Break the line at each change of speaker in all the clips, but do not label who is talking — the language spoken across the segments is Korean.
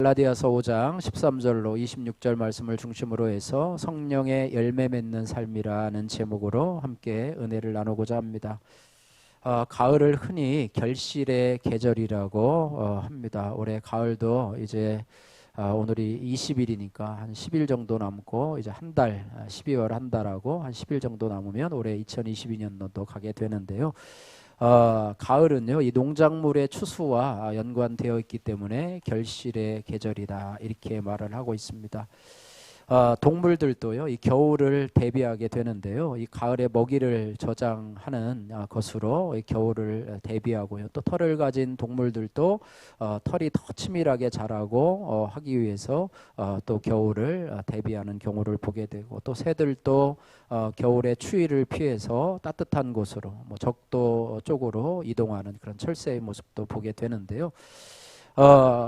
갈라디아서 5장 13절로 26절 말씀을 중심으로 해서 성령의 열매 맺는 삶이라는 제목으로 함께 은혜를 나누고자 합니다. 가을을 흔히 결실의 계절이라고 합니다. 올해 가을도 이제 오늘이 20일이니까 한 10일 정도 남고 이제 한 달, 12월 한 달하고 한 10일 정도 남으면 올해 2022년도도 가게 되는데요. 가을은요, 이 농작물의 추수와 연관되어 있기 때문에 결실의 계절이다, 이렇게 말을 하고 있습니다. 동물들도요, 이 겨울을 대비하게 되는데요, 이 가을에 먹이를 저장하는 것으로 이 겨울을 대비하고요. 또 털을 가진 동물들도 털이 더 치밀하게 자라고 하기 위해서 또 겨울을 대비하는 경우를 보게 되고, 또 새들도 겨울의 추위를 피해서 따뜻한 곳으로, 적도 쪽으로 이동하는 그런 철새의 모습도 보게 되는데요.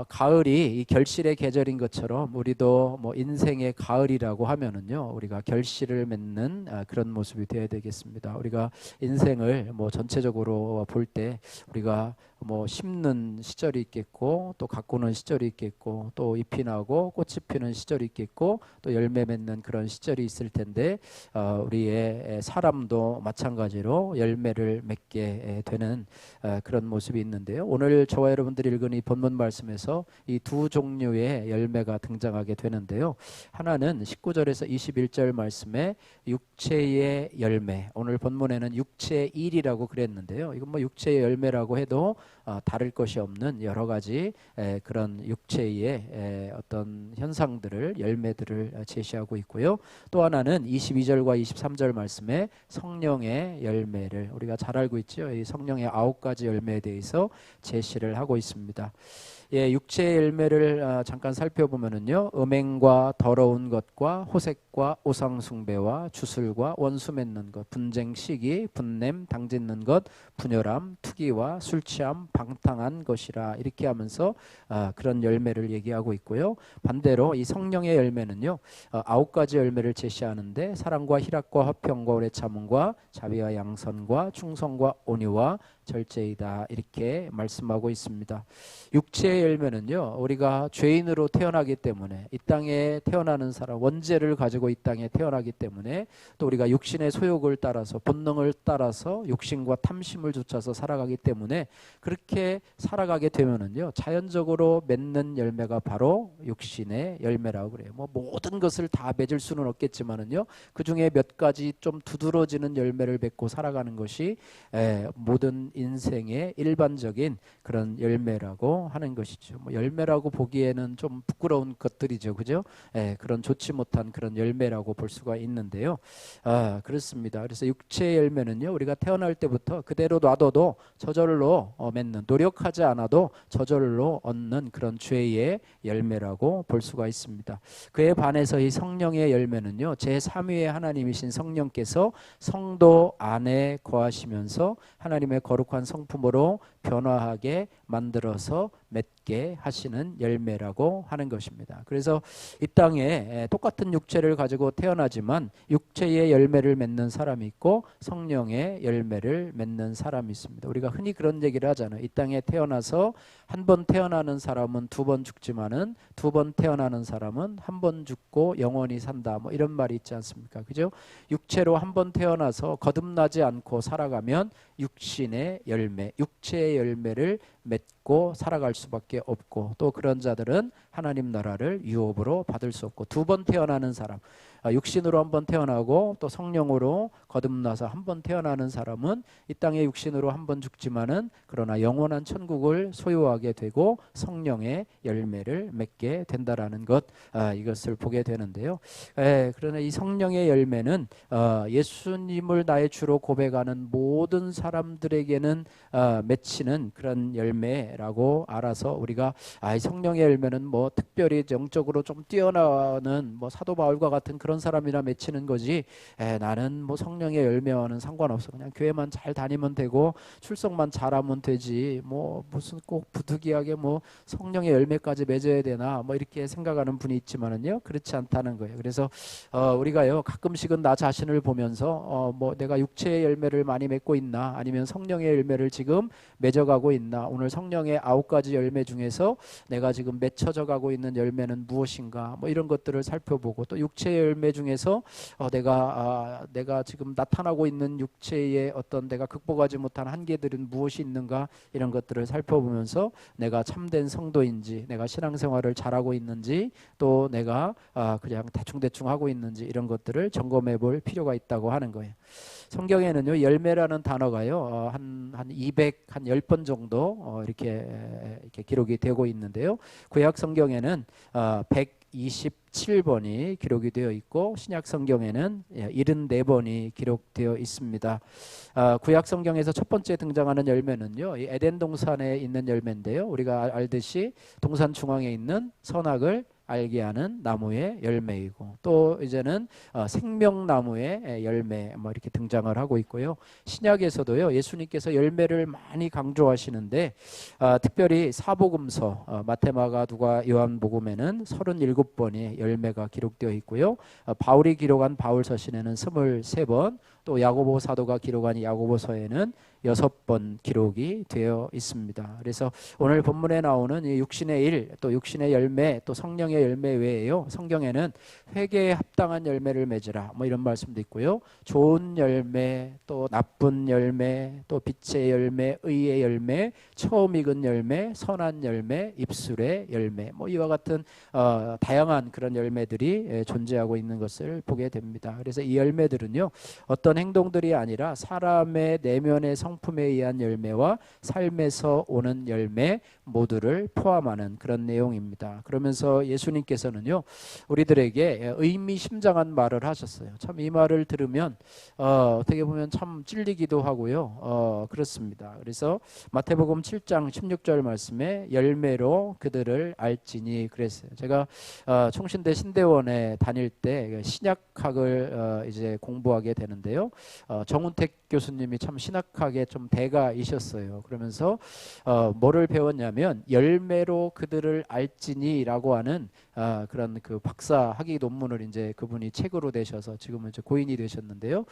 가을이 이 결실의 계절인 것처럼 우리도 인생의 가을이라고 하면은요, 우리가 결실을 맺는 그런 모습이 되어야 되겠습니다. 우리가 인생을 전체적으로 볼 때 우리가 심는 시절이 있겠고, 또 가꾸는 시절이 있겠고, 또 잎이 나고 꽃이 피는 시절이 있겠고, 또 열매 맺는 그런 시절이 있을 텐데, 우리의 사람도 마찬가지로 열매를 맺게 되는 그런 모습이 있는데요. 오늘 저와 여러분들이 읽은 이 본문 말씀에서 이 두 종류의 열매가 등장하게 되는데요. 하나는 19절에서 21절 말씀에 육체의 열매, 오늘 본문에는 육체의 일이라고 그랬는데요. 이건 육체의 열매라고 해도 다를 것이 없는 여러 가지 그런 육체의 어떤 현상들을, 열매들을 제시하고 있고요. 또 하나는 22절과 23절 말씀에 성령의 열매를, 우리가 잘 알고 있죠. 이 성령의 9가지 열매에 대해서 제시를 하고 있습니다. 육체의 열매를 잠깐 살펴보면은요, 음행과 더러운 것과 호색과 우상숭배와 주술과 원수 맺는 것, 분쟁, 시기, 분냄, 당짓는 것, 분열함, 투기와 술취함, 방탕한 것이라, 이렇게 하면서 그런 열매를 얘기하고 있고요. 반대로 이 성령의 열매는요, 9가지 열매를 제시하는데 사랑과 희락과 화평과 오래 참음과 자비와 양선과 충성과 온유와 절제이다, 이렇게 말씀하고 있습니다. 육체의 열매는요, 우리가 죄인으로 태어나기 때문에, 이 땅에 태어나는 사람, 원죄를 가지고 이 땅에 태어나기 때문에, 또 우리가 육신의 소욕을 따라서, 본능을 따라서 육신과 탐심을 좇아서 살아가기 때문에, 그렇게 살아가게 되면은요, 자연적으로 맺는 열매가 바로 육신의 열매라고 그래요. 모든 것을 다 맺을 수는 없겠지만은요, 그 중에 몇 가지 좀 두드러지는 열매를 맺고 살아가는 것이 모든 인생의 일반적인 그런 열매라고 하는 것이죠. 열매라고 보기에는 좀 부끄러운 것들이죠, 그죠? 그런 좋지 못한 그런 열매라고 볼 수가 있는데요. 그렇습니다. 그래서 육체의 열매는요, 우리가 태어날 때부터 그대로 놔둬도 저절로 맺는, 노력하지 않아도 저절로 얻는 그런 죄의 열매라고 볼 수가 있습니다. 그에 반해서 이 성령의 열매는요, 제3위의 하나님이신 성령께서 성도 안에 거하시면서 하나님의 거룩한 성품으로 변화하게 만들어서 맺게 하시는 열매라고 하는 것입니다. 그래서 이 땅에 똑같은 육체를 가지고 태어나지만 육체의 열매를 맺는 사람이 있고 성령의 열매를 맺는 사람이 있습니다. 우리가 흔히 그런 얘기를 하잖아요. 이 땅에 태어나서 한 번 태어나는 사람은 2번 죽지만은 2번 태어나는 사람은 한 번 죽고 영원히 산다, 이런 말이 있지 않습니까? 그죠? 육체로 한 번 태어나서 거듭나지 않고 살아가면 육신의 열매, 육체의 열매를 맺고 살아갈 수밖에 없고, 또 그런 자들은 하나님 나라를 유업으로 받을 수 없고, 2번 태어나는 사람, 육신으로 한 번 태어나고 또 성령으로 거듭나서 한 번 태어나는 사람은 이 땅에 육신으로 한 번 죽지만은 그러나 영원한 천국을 소유하게 되고 성령의 열매를 맺게 된다라는 것, 이것을 보게 되는데요. 그러나 이 성령의 열매는 예수님을 나의 주로 고백하는 모든 사람들에게는 맺히는 그런 열매라고 알아서 우리가 이 성령의 열매는 특별히 영적으로 좀 뛰어나는 사도 바울과 같은 그런 사람이나 맺히는 거지, 나는 성령의 열매와는 상관없어, 그냥 교회만 잘 다니면 되고 출석만 잘하면 되지, 무슨 꼭 부득이하게 성령의 열매까지 맺어야 되나, 이렇게 생각하는 분이 있지만은요, 그렇지 않다는 거예요. 그래서 우리가요, 가끔씩은 나 자신을 보면서 내가 육체의 열매를 많이 맺고 있나, 아니면 성령의 열매를 지금 맺어가고 있나, 오늘 오늘 성령의 9가지 열매 중에서 내가 지금 맺혀져 가고 있는 열매는 무엇인가, 뭐 이런 것들을 살펴보고, 또 육체의 열매 중에서 내가 지금 나타나고 있는 육체의 어떤 내가 극복하지 못한 한계들은 무엇이 있는가, 이런 것들을 살펴보면서 내가 참된 성도인지, 내가 신앙생활을 잘하고 있는지, 또 내가 그냥 대충대충 하고 있는지, 이런 것들을 점검해 볼 필요가 있다고 하는 거예요. 성경에는요, 열매라는 단어가요, 한 10번 정도 이렇게 기록이 되고 있는데요. 구약 성경에는 127번이 기록이 되어 있고, 신약 성경에는 74번이 기록되어 있습니다. 구약 성경에서 첫 번째 등장하는 열매는요, 이 에덴 동산에 있는 열매인데요. 우리가 알듯이 동산 중앙에 있는 선악을 알게 하는 나무의 열매이고, 또 이제는 생명나무의 열매, 뭐 이렇게 등장을 하고 있고요. 신약에서도요, 예수님께서 열매를 많이 강조하시는데, 특별히 사복음서 마태, 마가, 누가, 요한복음에는 37번의 열매가 기록되어 있고요. 바울이 기록한 바울서신에는 23번, 또 야고보 사도가 기록한 야고보서에는 6번 기록이 되어 있습니다. 그래서 오늘 본문에 나오는 이 육신의 일, 또 육신의 열매, 또 성령의 열매 외에요, 성경에는 회개에 합당한 열매를 맺으라, 뭐 이런 말씀도 있고요. 좋은 열매, 또 나쁜 열매, 또 빛의 열매, 의의 열매, 처음 익은 열매, 선한 열매, 입술의 열매, 뭐 이와 같은 다양한 그런 열매들이 존재하고 있는 것을 보게 됩니다. 그래서 이 열매들은요, 어떤 행동들이 아니라 사람의 내면의 성품에 의한 열매와 삶에서 오는 열매 모두를 포함하는 그런 내용입니다. 그러면서 예수님께서는요, 우리들에게 의미심장한 말을 하셨어요. 참 이 말을 들으면 어떻게 보면 참 찔리기도 하고요. 그렇습니다. 그래서 마태복음 7장 16절 말씀에 열매로 그들을 알지니 그랬어요. 제가 총신대 신대원에 다닐 때 신약학을 이제 공부하게 되는데요. 정운택 교수님이 참 신학학의 좀 대가이셨어요. 그러면서 뭐를 배웠냐면 열매로 그들을 알지니라고 하는 그런 그 박사 학위 논문을 이제 그분이 책으로 내셔서 지금은 이제 고인이 되셨는데요.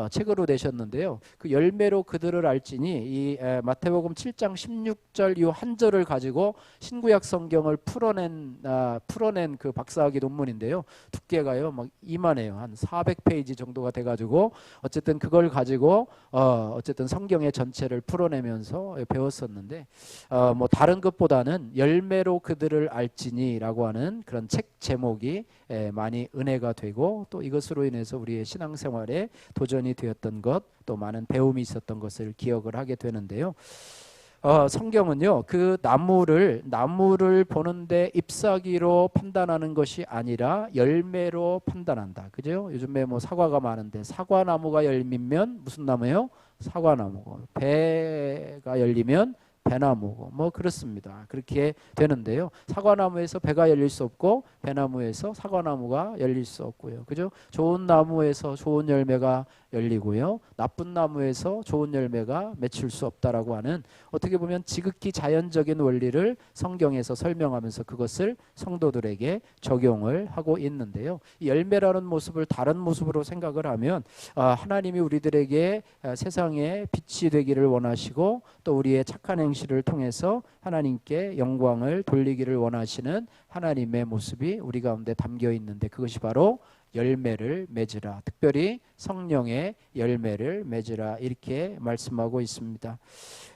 책으로 내셨는데요. 그 열매로 그들을 알지니, 이 마태복음 7장 16절 이 한 절을 가지고 신구약 성경을 풀어낸 그 박사 학위 논문인데요. 두께가요 막 이만해요. 한 400페이지 정도가 돼가지고 어쨌든 그걸 가지고 어쨌든 성경의 전체를 풀어내면서 배웠었는데, 뭐 다른 것보다는 열매로 그들을 알지니라고 하는 그런 책 제목이 많이 은혜가 되고, 또 이것으로 인해서 우리의 신앙생활에 도전이 되었던 것, 또 많은 배움이 있었던 것을 기억을 하게 되는데요. 성경은요, 그 나무를 보는데 잎사귀로 판단하는 것이 아니라 열매로 판단한다. 그죠? 요즘에 뭐 사과가 많은데 사과나무가 열리면 무슨 나무예요? 사과나무고, 배가 열리면 배나무고, 뭐 그렇습니다. 그렇게 되는데요. 사과나무에서 배가 열릴 수 없고, 배나무에서 사과나무가 열릴 수 없고요. 그죠? 좋은 나무에서 좋은 열매가 열리고요, 나쁜 나무에서 좋은 열매가 맺힐 수 없다라고 하는, 어떻게 보면 지극히 자연적인 원리를 성경에서 설명하면서 그것을 성도들에게 적용을 하고 있는데요. 이 열매라는 모습을 다른 모습으로 생각을 하면 하나님이 우리들에게 세상에 빛이 되기를 원하시고, 또 우리의 착한 행실을 통해서 하나님께 영광을 돌리기를 원하시는 하나님의 모습이 우리 가운데 담겨 있는데, 그것이 바로 열매를 맺으라, 특별히 성령의 열매를 맺으라, 이렇게 말씀하고 있습니다.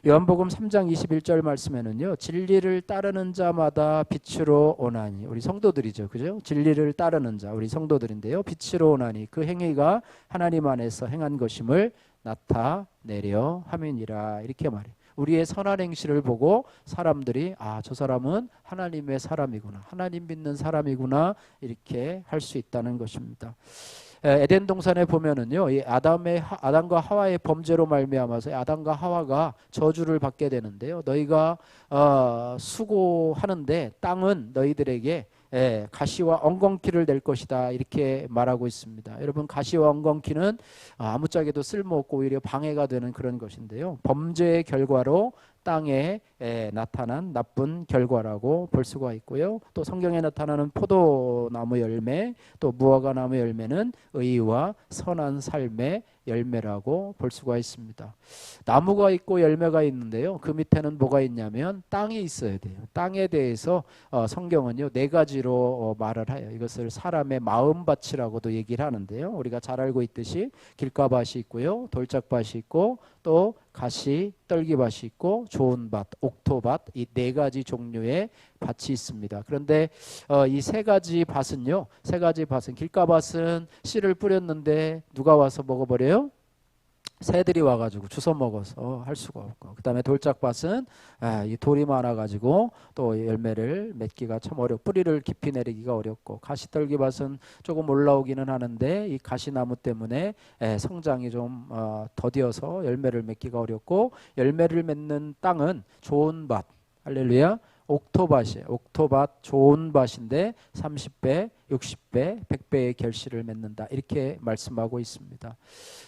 요한복음 3장 21절 말씀에는요, 진리를 따르는 자마다 빛으로 오나니, 우리 성도들이죠, 그죠? 진리를 따르는 자, 우리 성도들인데요, 빛으로 오나니 그 행위가 하나님 안에서 행한 것임을 나타내려 함이니라, 이렇게 말해요. 우리의 선한 행실을 보고 사람들이 저 사람은 하나님의 사람이구나, 하나님 믿는 사람이구나, 이렇게 할 수 있다는 것입니다. 에덴 동산에 보면은요, 이 아담과 하와의 범죄로 말미암아서 아담과 하와가 저주를 받게 되는데요. 너희가 수고하는데 땅은 너희들에게 가시와 엉겅퀴를 낼 것이다, 이렇게 말하고 있습니다. 여러분, 가시와 엉겅퀴는 아무짝에도 쓸모없고 오히려 방해가 되는 그런 것인데요. 범죄의 결과로 땅에 나타난 나쁜 결과라고 볼 수가 있고요. 또 성경에 나타나는 포도나무 열매, 또 무화과나무 열매는 의와 선한 삶의 열매라고 볼 수가 있습니다. 나무가 있고 열매가 있는데요. 그 밑에는 뭐가 있냐면 땅이 있어야 돼요. 땅에 대해서 성경은요 4가지로 말을 해요. 이것을 사람의 마음밭이라고도 얘기를 하는데요. 우리가 잘 알고 있듯이 길가밭이 있고요, 돌짝밭이 있고, 또 가시, 떨기밭이 있고, 좋은 밭, 옥토밭, 이 4가지 종류의 밭이 있습니다. 그런데 이 3가지 밭은요, 3가지 밭은, 길가밭은 씨를 뿌렸는데 누가 와서 먹어버려요? 새들이 와가지고 주워 먹어서 할 수가 없고, 그 다음에 돌짝밭은 이 돌이 많아가지고 또 열매를 맺기가 참 뿌리를 깊이 내리기가 어렵고, 가시떨기밭은 조금 올라오기는 하는데 이 가시나무 때문에 성장이 좀 더디어서 열매를 맺기가 어렵고, 열매를 맺는 땅은 좋은 밭, 할렐루야, 옥토밭이에요. 옥토밭 좋은 밭인데 30배, 60배, 100배의 결실을 맺는다, 이렇게 말씀하고 있습니다.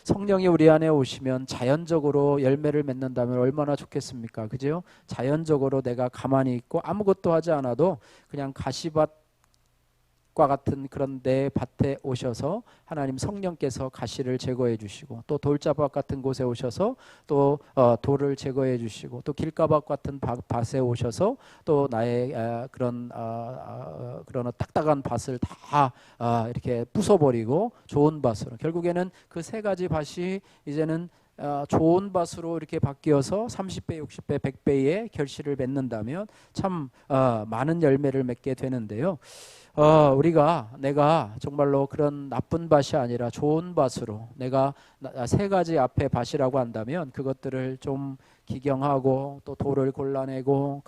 성령이 우리 안에 오시면 자연적으로 열매를 맺는다면 얼마나 좋겠습니까? 그죠? 자연적으로 내가 가만히 있고 아무것도 하지 않아도 그냥 가시밭과 같은 그런 내 밭에 오셔서 하나님 성령께서 가시를 제거해 주시고, 또 돌자밭 같은 곳에 오셔서 또 돌을 제거해 주시고, 또 길가밭 같은 밭에 오셔서 또 나의 그런 딱딱한 밭을 다 이렇게 부숴버리고 좋은 밭으로, 결국에는 그 3가지 밭이 이제는 좋은 밭으로 이렇게 바뀌어서 30배, 60배, 100배의 결실을 맺는다면 참 많은 열매를 맺게 되는데요. 내가 정말로 그런 나쁜 밭이 아니라 좋은 밭으로, 내가 3가지 앞에 밭이라고 한다면 그것들을 좀 기경하고, 또 돌을 골라내고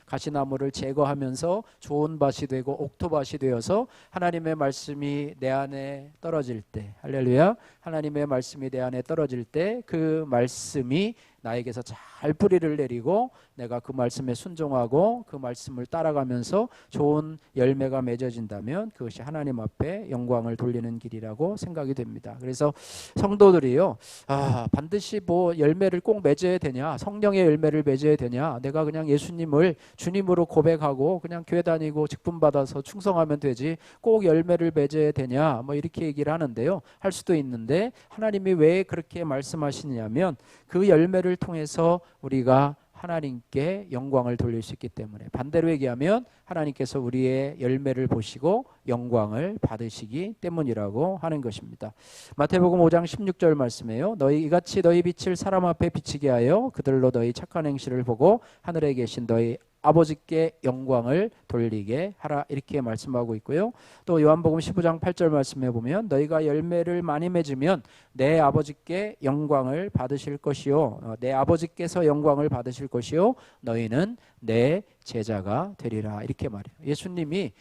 가시나무를 제거하면서 좋은 밭이 되고 옥토밭이 되어서 하나님의 말씀이 내 안에 떨어질 때, 할렐루야, 하나님의 말씀이 내 안에 떨어질 때 그 말씀이 나에게서 잘 뿌리를 내리고 내가 그 말씀에 순종하고 그 말씀을 따라가면서 좋은 열매가 맺어진다면 그것이 하나님 앞에 영광을 돌리는 길이라고 생각이 됩니다. 그래서 성도들이요, 반드시 뭐 열매를 꼭 맺어야 되냐, 성령의 열매를 맺어야 되냐, 내가 그냥 예수님을 주님으로 고백하고 그냥 교회 다니고 직분 받아서 충성하면 되지 꼭 열매를 맺어야 되냐, 뭐 이렇게 얘기를 하는데요. 할 수도 있는데 하나님이 왜 그렇게 말씀하시냐면 그 열매를 통해서 우리가 하나님께 영광을 돌릴 수 있기 때문에, 반대로 얘기하면 하나님께서 우리의 열매를 보시고 영광을 받으시기 때문이라고 하는 것입니다. 마태복음 5장 16절 말씀이에요. 이같이 너희 빛을 사람 앞에 비치게 하여 그들로 너희 착한 행실을 보고 하늘에 계신 너희 아버지께 영광을 돌리게 하라, 이렇게 말씀하고 있고요. 또 요한복음 15장 8절 말씀해 보면 너희가 열매를 많이 맺으면 내 아버지께 영광을 받으실 것이요, 내 아버지께서 영광을 받으실 것이요, 너희는 내 제자가 되리라, 이렇게 말해요. 예수님이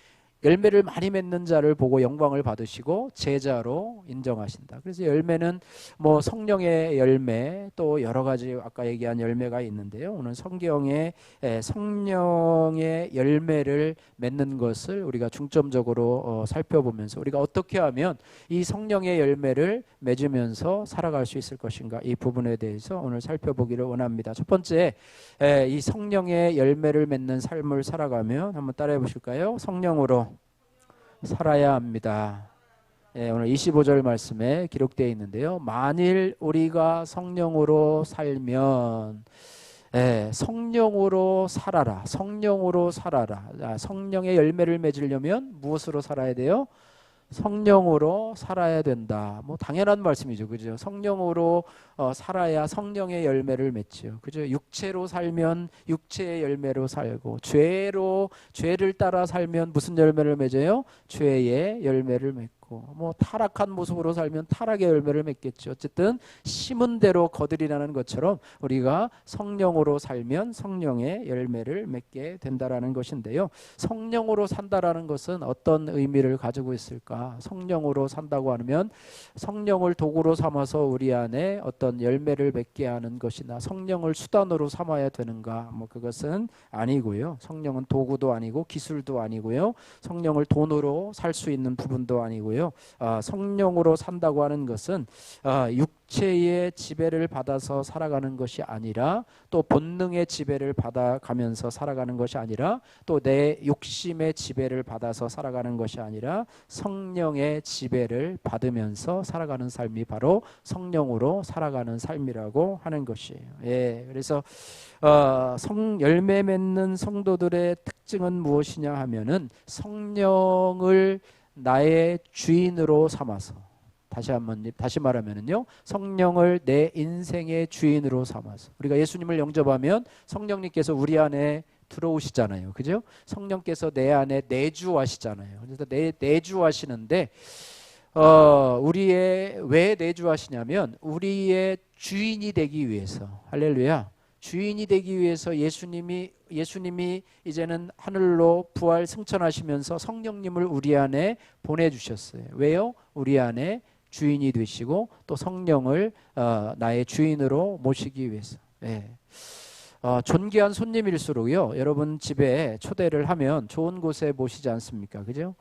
열매를 많이 맺는 자를 보고 영광을 받으시고 제자로 인정하신다. 그래서 열매는 뭐 성령의 열매, 또 여러 가지 아까 얘기한 열매가 있는데요. 오늘 성경에 성령의 열매를 맺는 것을 우리가 중점적으로 살펴보면서 우리가 어떻게 하면 이 성령의 열매를 맺으면서 살아갈 수 있을 것인가, 이 부분에 대해서 오늘 살펴보기를 원합니다. 첫 번째, 이 성령의 열매를 맺는 삶을 살아가면 한번 따라해 보실까요? 성령으로 살아야 합니다. 오늘 25절 말씀에 기록되어 있는데요. 만일 우리가 성령으로 살면, 성령으로 살아라, 성령으로 살아라. 성령의 열매를 맺으려면 무엇으로 살아야 돼요? 성령으로 살아야 된다. 뭐 당연한 말씀이죠, 그죠? 성령으로 살아야 성령의 열매를 맺죠, 그죠? 육체로 살면 육체의 열매로 살고, 죄를 따라 살면 무슨 열매를 맺어요? 죄의 열매를 맺고, 뭐 타락한 모습으로 살면 타락의 열매를 맺겠죠. 어쨌든 심은 대로 거들이라는 것처럼 우리가 성령으로 살면 성령의 열매를 맺게 된다라는 것인데요. 성령으로 산다라는 것은 어떤 의미를 가지고 있을까? 성령으로 산다고 하면 성령을 도구로 삼아서 우리 안에 어떤 열매를 맺게 하는 것이나 성령을 수단으로 삼아야 되는가? 뭐 그것은 아니고요. 성령은 도구도 아니고 기술도 아니고요. 성령을 돈으로 살 수 있는 부분도 아니고요. 우리가요 성령으로 산다고 하는 것은 육체의 지배를 받아서 살아가는 것이 아니라 또 본능의 지배를 받아가면서 살아가는 것이 아니라 또 내 욕심의 지배를 받아서 살아가는 것이 아니라 성령의 지배를 받으면서 살아가는 삶이 바로 성령으로 살아가는 삶이라고 하는 것이에요. 예, 그래서 열매 맺는 성도들의 특징은 무엇이냐 하면은 성령을 나의 주인으로 삼아서, 다시 말하면은요, 성령을 내 인생의 주인으로 삼아서, 우리가 예수님을 영접하면 성령님께서 우리 안에 들어오시잖아요. 그죠? 성령께서 내 안에 내주하시잖아요. 그래서 내주하시는데 왜 내주하시냐면 우리의 주인이 되기 위해서. 할렐루야. 주인이 되기 위해서 예수님이 이제는 하늘로 부활 승천하시면서 성령님을 우리 안에 보내주셨어요. 왜요? 우리 안에 주인이 되시고 또 성령을 나의 주인으로 모시기 위해서. 예. 존귀한 손님일수록요, 여러분 집에 초대를 하면 좋은 곳에 모시지 않습니까? 그죠?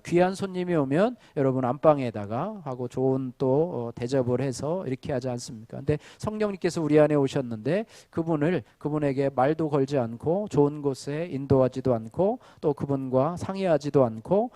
귀한 손님이 오면 여러분 안방에다가 하고 좋은 또 대접을 해서 이렇게 하지 않습니까? 근데 성령님께서 우리 안에 오셨는데 그분에게 말도 걸지 않고 좋은 곳에 인도하지도 않고 또 그분과 상의하지도 않고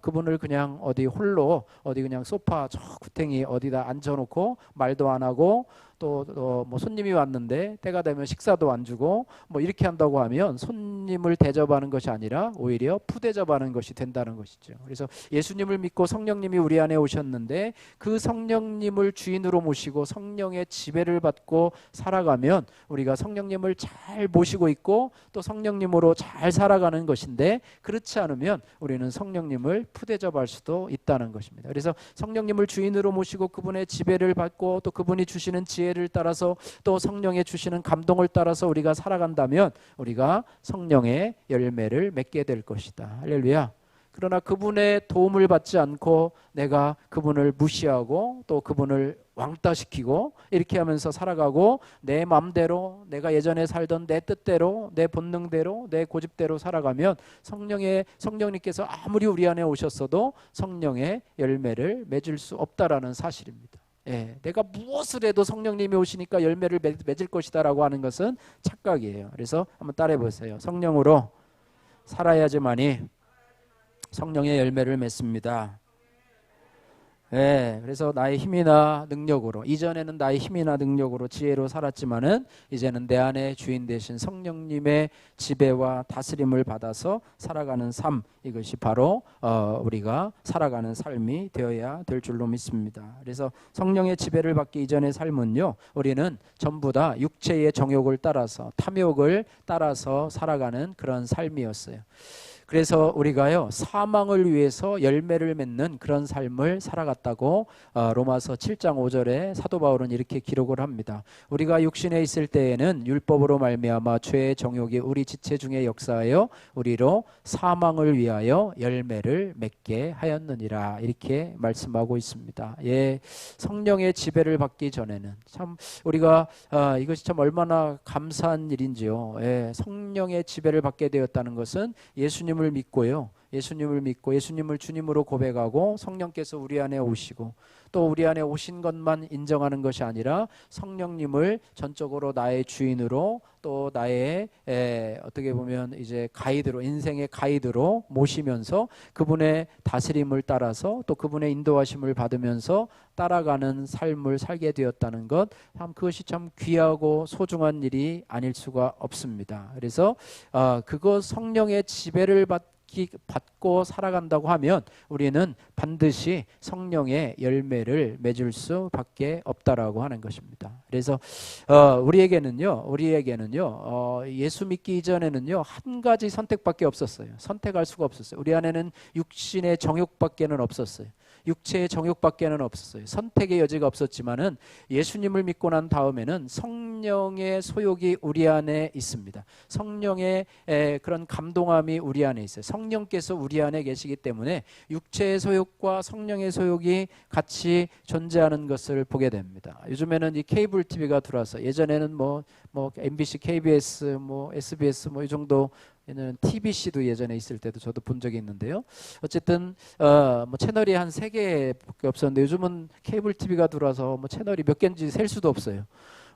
그분을 그냥 홀로 그냥 소파 저 구탱이 어디다 앉혀놓고 말도 안 하고 또 뭐 손님이 왔는데 때가 되면 식사도 안 주고 뭐 이렇게 한다고 하면 손님을 대접하는 것이 아니라 오히려 푸대접하는 것이 된다는 것이죠. 그래서 예수님을 믿고 성령님이 우리 안에 오셨는데 그 성령님을 주인으로 모시고 성령의 지배를 받고 살아가면 우리가 성령님을 잘 모시고 있고 또 성령님으로 잘 살아가는 것인데, 그렇지 않으면 우리는 성령님을 푸대접할 수도 있다는 것입니다. 그래서 성령님을 주인으로 모시고 그분의 지배를 받고 또 그분이 주시는 지혜를 따라서 또 성령의 주시는 감동을 따라서 우리가 살아간다면 우리가 성령의 열매를 맺게 될 것이다. 할렐루야. 그러나 그분의 도움을 받지 않고 내가 그분을 무시하고 또 그분을 왕따시키고 이렇게 하면서 살아가고 내 마음대로 내가 예전에 살던 내 뜻대로 내 본능대로 내 고집대로 살아가면 성령님께서 아무리 우리 안에 오셨어도 성령의 열매를 맺을 수 없다라는 사실입니다. 예, 내가 무엇을 해도 성령님이 오시니까 열매를 맺을 것이다라고 하는 것은 착각이에요. 그래서 한번 따라해 보세요. 성령으로 살아야지만이 성령의 열매를 맺습니다. 예, 그래서 나의 힘이나 능력으로, 이전에는 나의 힘이나 능력으로 지혜로 살았지만은 이제는 내 안에 주인 되신 성령님의 지배와 다스림을 받아서 살아가는 삶, 이것이 바로 우리가 살아가는 삶이 되어야 될 줄로 믿습니다. 그래서 성령의 지배를 받기 이전의 삶은요, 우리는 전부 다 육체의 정욕을 따라서 탐욕을 따라서 살아가는 그런 삶이었어요. 그래서 우리가요, 사망을 위해서 열매를 맺는 그런 삶을 살아갔다고 로마서 7장 5절에 사도 바울은 이렇게 기록을 합니다. 우리가 육신에 있을 때에는 율법으로 말미암아 죄의 정욕이 우리 지체 중에 역사하여 우리로 사망을 위하여 열매를 맺게 하였느니라, 이렇게 말씀하고 있습니다. 예, 성령의 지배를 받기 전에는 참 우리가 이것이 참 얼마나 감사한 일인지요. 예, 성령의 지배를 받게 되었다는 것은 예수님을 믿고요. 예수님을 믿고 예수님을 주님으로 고백하고 성령께서 우리 안에 오시고 또 우리 안에 오신 것만 인정하는 것이 아니라 성령님을 전적으로 나의 주인으로 또 나의 어떻게 보면 이제 가이드로, 인생의 가이드로 모시면서 그분의 다스림을 따라서 또 그분의 인도하심을 받으면서 따라가는 삶을 살게 되었다는 것, 참 그것이 참 귀하고 소중한 일이 아닐 수가 없습니다. 그래서 그것 성령의 지배를 받고 살아간다고 하면 우리는 반드시 성령의 열매를 맺을 수밖에 없다라고 하는 것입니다. 그래서 우리에게는요 예수 믿기 이전에는요 한 가지 선택밖에 없었어요. 선택할 수가 없었어요. 우리 안에는 육신의 정욕밖에는 없었어요. 육체의 정욕밖에는 없었어요. 선택의 여지가 없었지만은 예수님을 믿고 난 다음에는 성령의 소욕이 우리 안에 있습니다. 성령의 그런 감동함이 우리 안에 있어요. 성령께서 우리 안에 계시기 때문에 육체의 소욕과 성령의 소욕이 같이 존재하는 것을 보게 됩니다. 요즘에는 이 케이블 TV가 들어와서 예전에는 뭐 MBC, KBS, 뭐 SBS 뭐 이 정도 얘는 TBC도 예전에 있을 때도 저도 본 적이 있는데요. 어쨌든 뭐 채널이 한 3개밖에 없었는데 요즘은 케이블 TV가 들어와서 뭐 채널이 몇 개인지 셀 수도 없어요.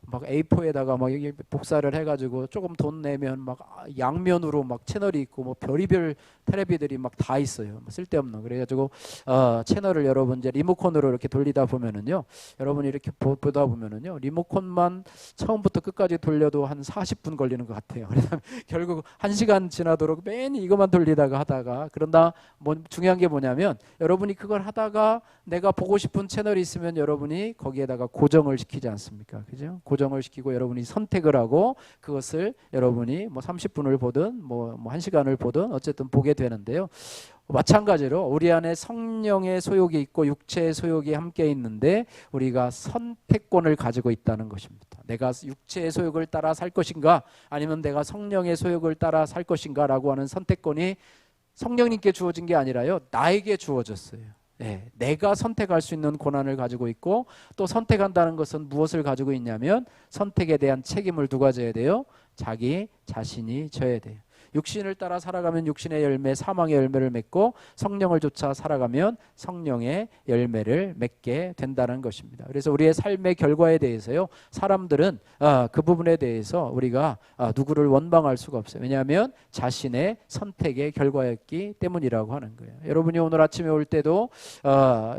막 A4에다가 막 여기 복사를 해가지고 조금 돈 내면 막 양면으로 막 채널이 있고 뭐 별의별 텔레비들이 막 다 있어요. 뭐 쓸데없는. 그래가지고 채널을 여러분 이제 리모컨으로 이렇게 돌리다 보면은요, 여러분이 이렇게 보다 보면은요, 리모컨만 처음부터 끝까지 돌려도 한 40분 걸리는 것 같아요. 그래서 결국 1시간 지나도록 매일 이것만 돌리다가 하다가, 그런다 뭐 중요한 게 뭐냐면 여러분이 그걸 하다가 내가 보고 싶은 채널이 있으면 여러분이 거기에다가 고정을 시키지 않습니까? 그죠? 고정을 시키고 여러분이 선택을 하고 그것을 여러분이 뭐 30분을 보든 뭐 1시간을 보든 어쨌든 보게 되는데요. 마찬가지로 우리 안에 성령의 소욕이 있고 육체의 소욕이 함께 있는데 우리가 선택권을 가지고 있다는 것입니다. 내가 육체의 소욕을 따라 살 것인가 아니면 내가 성령의 소욕을 따라 살 것인가 라고 하는 선택권이 성령님께 주어진 게 아니라요, 나에게 주어졌어요. 네, 내가 선택할 수 있는 권한을 가지고 있고, 또 선택한다는 것은 무엇을 가지고 있냐면 선택에 대한 책임을 누가 져야 돼요? 자기 자신이 져야 돼요. 육신을 따라 살아가면 육신의 열매, 사망의 열매를 맺고, 성령을 쫓아 살아가면 성령의 열매를 맺게 된다는 것입니다. 그래서 우리의 삶의 결과에 대해서요, 사람들은 그 부분에 대해서 우리가 누구를 원망할 수가 없어요. 왜냐하면 자신의 선택의 결과였기 때문이라고 하는 거예요. 여러분이 오늘 아침에 올 때도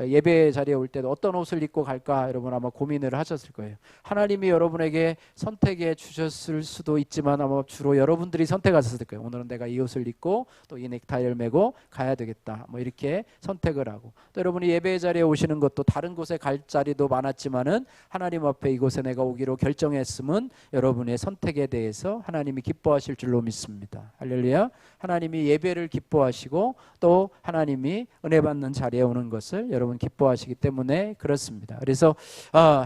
예배 자리에 올 때도 어떤 옷을 입고 갈까 여러분 아마 고민을 하셨을 거예요. 하나님이 여러분에게 선택해 주셨을 수도 있지만 아마 주로 여러분들이 선택하셨을 거예요. 오늘은 내가 이 옷을 입고 또 이 넥타이를 메고 가야 되겠다, 뭐 이렇게 선택을 하고, 또 여러분이 예배 자리에 오시는 것도 다른 곳에 갈 자리도 많았지만은 하나님 앞에 이곳에 내가 오기로 결정했음은 여러분의 선택에 대해서 하나님이 기뻐하실 줄로 믿습니다. 할렐루야. 하나님이 예배를 기뻐하시고 또 하나님이 은혜 받는 자리에 오는 것을 여러분 기뻐하시기 때문에 그렇습니다. 그래서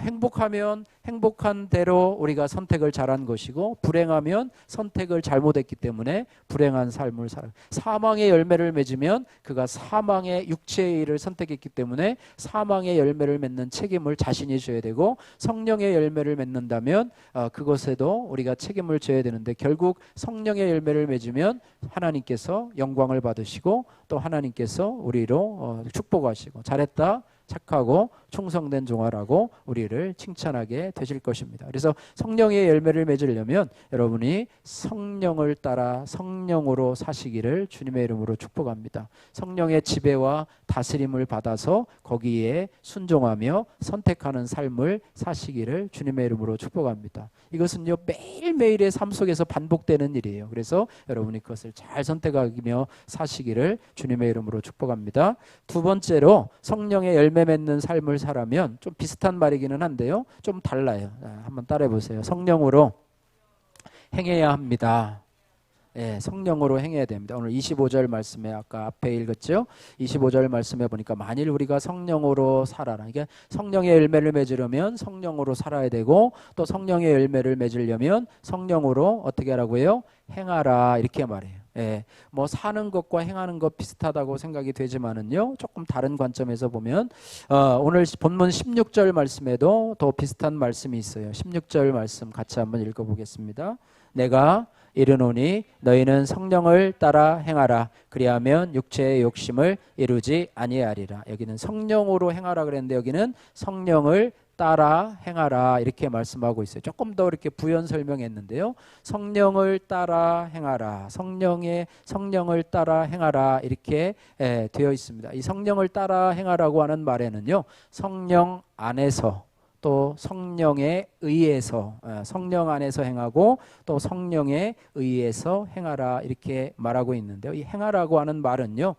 행복하면 행복한 대로 우리가 선택을 잘한 것이고, 불행하면 선택을 잘못했기 때문에 불행한 삶을 살아. 사망의 열매를 맺으면 그가 사망의 육체의 일을 선택했기 때문에 사망의 열매를 맺는 책임을 자신이 져야 되고, 성령의 열매를 맺는다면 그것에도 우리가 책임을 져야 되는데, 결국 성령의 열매를 맺으면 하나님께서 영광을 받으시고 또 하나님께서 우리로 축복하시고 잘했다, 착하고 충성된 종아라고 우리를 칭찬하게 되실 것입니다. 그래서 성령의 열매를 맺으려면 여러분이 성령을 따라 성령으로 사시기를 주님의 이름으로 축복합니다. 성령의 지배와 다스림을 받아서 거기에 순종하며 선택하는 삶을 사시기를 주님의 이름으로 축복합니다. 이것은요, 매일매일의 삶 속에서 반복되는 일이에요. 그래서 여러분이 그것을 잘 선택하며 사시기를 주님의 이름으로 축복합니다. 두 번째로, 성령의 열매 맺는 삶을 살아면 좀 비슷한 말이기는 한데요, 좀 달라요. 한번 따라해 보세요. 성령으로 행해야 합니다. 예, 성령으로 행해야 됩니다. 오늘 25절 말씀에 아까 앞에 읽었죠? 25절 말씀에 보니까 만일 우리가 성령으로 살아라. 이게 성령의 열매를 맺으려면 성령으로 살아야 되고, 또 성령의 열매를 맺으려면 성령으로 어떻게 하라고요? 행하라, 이렇게 말해요. 예, 뭐 사는 것과 행하는 것 비슷하다고 생각이 되지만은요, 조금 다른 관점에서 보면 오늘 본문 16절 말씀에도 더 비슷한 말씀이 있어요. 16절 말씀 같이 한번 읽어보겠습니다. 내가 이르노니 너희는 성령을 따라 행하라. 그리하면 육체의 욕심을 이루지 아니하리라. 여기는 성령으로 행하라 그랬는데 여기는 성령을 따라 행하라, 이렇게 말씀하고 있어요. 조금 더 이렇게 부연 설명했는데요, 성령을 따라 행하라, 성령을 따라 행하라, 이렇게 되어 있습니다. 이 성령을 따라 행하라고 하는 말에는요, 성령 안에서 또 성령에 의해서, 성령 안에서 행하고 또 성령에 의해서 행하라, 이렇게 말하고 있는데요, 이 행하라고 하는 말은요,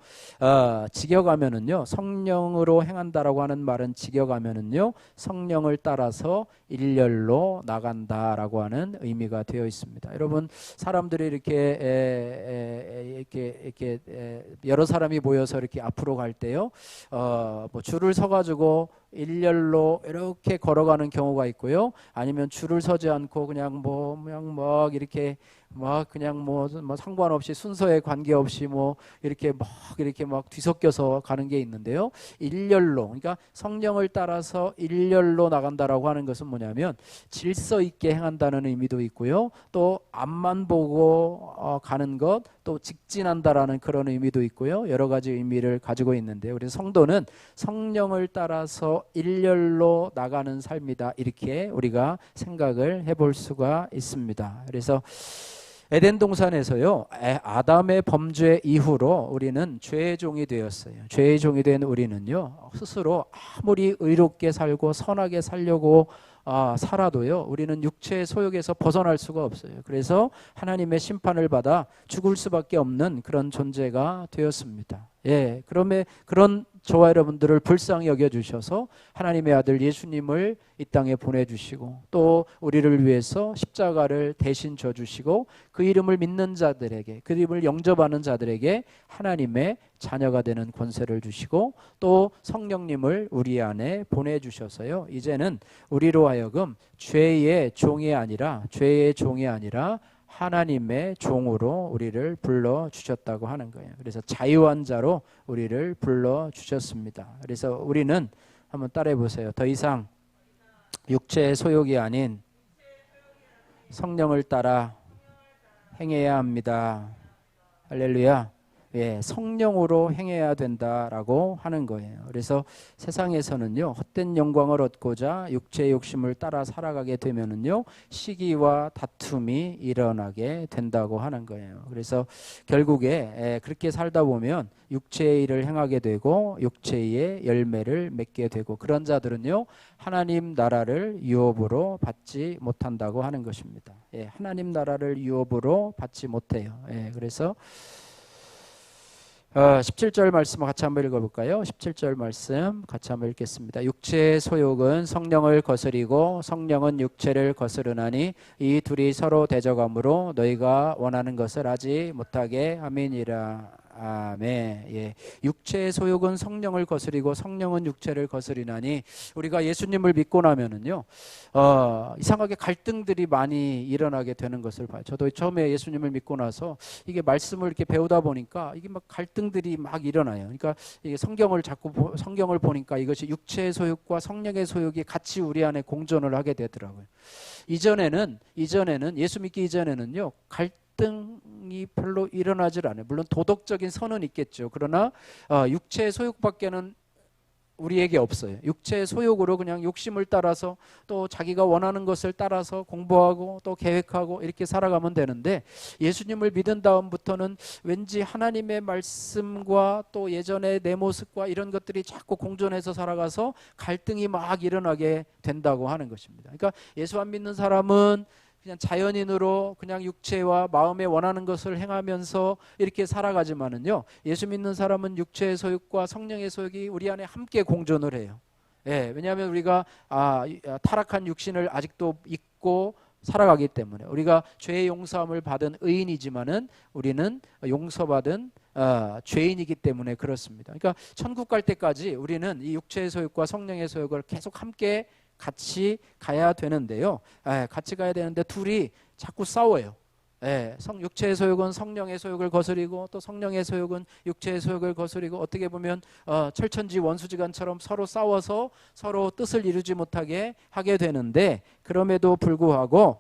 직역하면은요, 성령으로 행한다라고 하는 말은 직역하면은요, 성령을 따라서 일렬로 나간다라고 하는 의미가 되어 있습니다. 여러분, 사람들이 이렇게 여러 사람이 모여서 이렇게 앞으로 갈 때요, 뭐 줄을 서가지고 일렬로 이렇게 걸어가는 경우가 있고요, 아니면 줄을 서지 않고 그냥 막 이렇게 막 그냥 뭐 상관없이 순서에 관계없이 뭐 이렇게 막 뒤섞여서 가는 게 있는데요. 일렬로, 그러니까 성령을 따라서 일렬로 나간다라고 하는 것은 뭐냐면 질서 있게 행한다는 의미도 있고요. 또 앞만 보고 가는 것, 또 직진한다라는 그런 의미도 있고요. 여러 가지 의미를 가지고 있는데요. 그래서 성도는 성령을 따라서 일렬로 나가는 삶이다. 이렇게 우리가 생각을 해볼 수가 있습니다. 그래서 에덴 동산에서요, 아담의 범죄 이후로 우리는 죄의 종이 되었어요. 죄의 종이 된 우리는요, 스스로 아무리 의롭게 살고 선하게 살려고 살아도요, 우리는 육체의 소욕에서 벗어날 수가 없어요. 그래서 하나님의 심판을 받아 죽을 수밖에 없는 그런 존재가 되었습니다. 예, 그런 저와 여러분들을 불쌍히 여겨주셔서 하나님의 아들 예수님을 이 땅에 보내주시고 또 우리를 위해서 십자가를 대신 져주시고 그 이름을 믿는 자들에게, 그 이름을 영접하는 자들에게 하나님의 자녀가 되는 권세를 주시고 또 성령님을 우리 안에 보내주셔서요, 이제는 우리로 하여금 죄의 종이 아니라 하나님의 종으로 우리를 불러주셨다고 하는 거예요. 그래서 자유한 자로 우리를 불러주셨습니다. 그래서 우리는 한번 따라해 보세요. 더 이상 육체의 소욕이 아닌 성령을 따라 행해야 합니다. 할렐루야. 예, 성령으로 행해야 된다라고 하는 거예요. 그래서 세상에서는요, 헛된 영광을 얻고자 육체의 욕심을 따라 살아가게 되면은요, 시기와 다툼이 일어나게 된다고 하는 거예요. 그래서 결국에 그렇게 살다 보면 육체의 일을 행하게 되고 육체의 열매를 맺게 되고, 그런 자들은요, 하나님 나라를 유업으로 받지 못한다고 하는 것입니다. 예, 하나님 나라를 유업으로 받지 못해요. 예, 그래서 17절 말씀 같이 한번 읽어볼까요? 17절 말씀 같이 한번 읽겠습니다. 육체의 소욕은 성령을 거스리고 성령은 육체를 거스르나니 이 둘이 서로 대적함으로 너희가 원하는 것을 하지 못하게 함이니라. 아멘. 예. 육체의 소욕은 성령을 거스리고 성령은 육체를 거스리나니, 우리가 예수님을 믿고 나면은요, 이상하게 갈등들이 많이 일어나게 되는 것을 봐요. 저도 처음에 예수님을 믿고 나서 이게 말씀을 이렇게 배우다 보니까 이게 막 갈등들이 막 일어나요. 그러니까 이게 성경을 보니까 이것이 육체의 소욕과 성령의 소욕이 같이 우리 안에 공존을 하게 되더라고요. 이전에는 예수 믿기 이전에는요, 갈등이 별로 일어나질 않아요. 물론 도덕적인 선은 있겠죠. 그러나 육체의 소욕밖에는 우리에게 없어요. 육체의 소욕으로 그냥 욕심을 따라서 또 자기가 원하는 것을 따라서 공부하고 또 계획하고 이렇게 살아가면 되는데, 예수님을 믿은 다음부터는 왠지 하나님의 말씀과 또 예전의 내 모습과 이런 것들이 자꾸 공존해서 살아가서 갈등이 막 일어나게 된다고 하는 것입니다. 그러니까 예수 안 믿는 사람은 그냥 자연인으로 그냥 육체와 마음에 원하는 것을 행하면서 이렇게 살아가지만은요, 예수 믿는 사람은 육체의 소욕과 성령의 소욕이 우리 안에 함께 공존을 해요. 예, 왜냐하면 우리가 타락한 육신을 아직도 잊고 살아가기 때문에, 우리가 죄의 용서함을 받은 의인이지만은 우리는 용서받은 죄인이기 때문에 그렇습니다. 그러니까 천국 갈 때까지 우리는 이 육체의 소욕과 성령의 소욕을 계속 함께 같이 가야 되는데요. 같이 가야 되는데 둘이 자꾸 싸워요. 육체의 소욕은 성령의 소욕을 거스리고 또 성령의 소욕은 육체의 소욕을 거스리고, 어떻게 보면 철천지 원수지간처럼 서로 싸워서 서로 뜻을 이루지 못하게 하게 되는데, 그럼에도 불구하고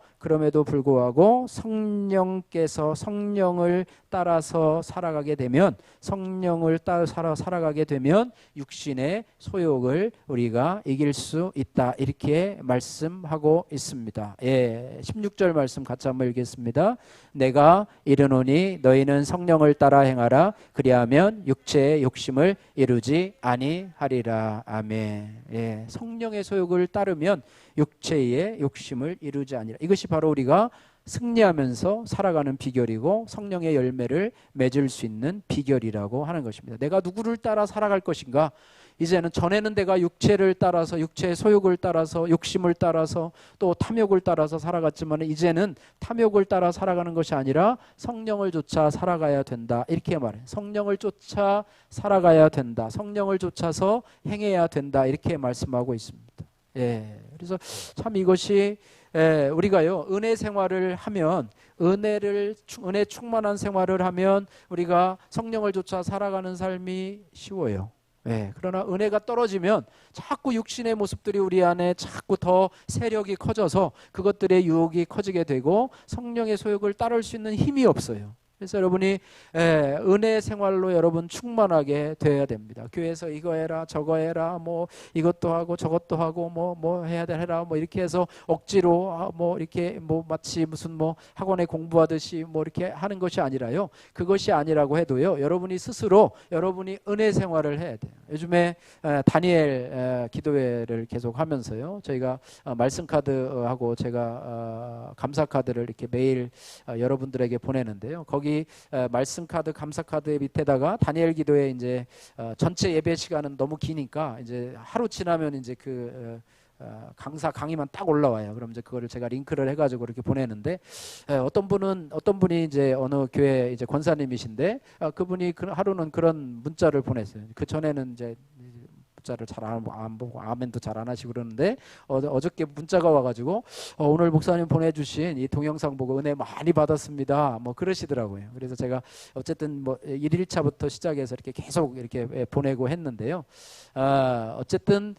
성령께서 성령을 따라서 살아가게 되면, 성령을 따라 살아가게 되면 육신의 소욕을 우리가 이길 수 있다, 이렇게 말씀하고 있습니다. 16절 말씀 같이 한번 읽겠습니다. 내가 이르노니 너희는 성령을 따라 행하라. 그리하면 육체의 욕심을 이루지 아니하리라. 아멘. 성령의 소욕을 따르면 육체의 욕심을 이루지 아니라, 이것이 바로 우리가 승리하면서 살아가는 비결이고 성령의 열매를 맺을 수 있는 비결이라고 하는 것입니다. 내가 누구를 따라 살아갈 것인가? 이제는, 전에는 내가 육체를 따라서, 육체의 소욕을 따라서, 욕심을 따라서 또 탐욕을 따라서 살아갔지만, 이제는 탐욕을 따라 살아가는 것이 아니라 성령을 쫓아 살아가야 된다, 이렇게 말해요. 성령을 쫓아 살아가야 된다, 성령을 쫓아서 행해야 된다, 이렇게 말씀하고 있습니다. 예. 그래서 참 이것이 우리가요 은혜 생활을 하면 은혜 충만한 생활을 하면 우리가 성령을 쫓아 살아가는 삶이 쉬워요. 예, 그러나 은혜가 떨어지면 자꾸 육신의 모습들이 우리 안에 자꾸 더 세력이 커져서 그것들의 유혹이 커지게 되고 성령의 소욕을 따를 수 있는 힘이 없어요. 그래서 여러분이 은혜 생활로 여러분 충만하게 되어야 됩니다. 교회에서 이거 해라 저거 해라 뭐 이것도 하고 저것도 하고 뭐 해야 되라 뭐 이렇게 해서 억지로 뭐 이렇게 뭐 마치 무슨 뭐 학원에 공부하듯이 뭐 이렇게 하는 것이 아니라요. 그것이 아니라고 해도요. 여러분이 스스로 여러분이 은혜 생활을 해야 돼요. 요즘에 다니엘 기도회를 계속 하면서요. 저희가 말씀 카드하고 제가 감사 카드를 이렇게 매일 여러분들에게 보내는데요. 거기 말씀 카드, 감사 카드 밑에다가 다니엘 기도회 이제 전체 예배 시간은 너무 기니까 이제 하루 지나면 이제 그 강사 강의만 딱 올라와요. 그럼 이제 그거를 제가 링크를 해가지고 이렇게 보내는데 어떤 분이 이제 어느 교회 이제 권사님이신데 그분이 하루는 그런 문자를 보냈어요. 그 전에는 이제 문자를 잘 안 보고 아멘도 잘 안 하시고 그러는데 어저께 문자가 와가지고 오늘 목사님 보내주신 이 동영상 보고 은혜 많이 받았습니다. 뭐 그러시더라고요. 그래서 제가 어쨌든 뭐 1일차부터 시작해서 이렇게 계속 이렇게 보내고 했는데요. 어쨌든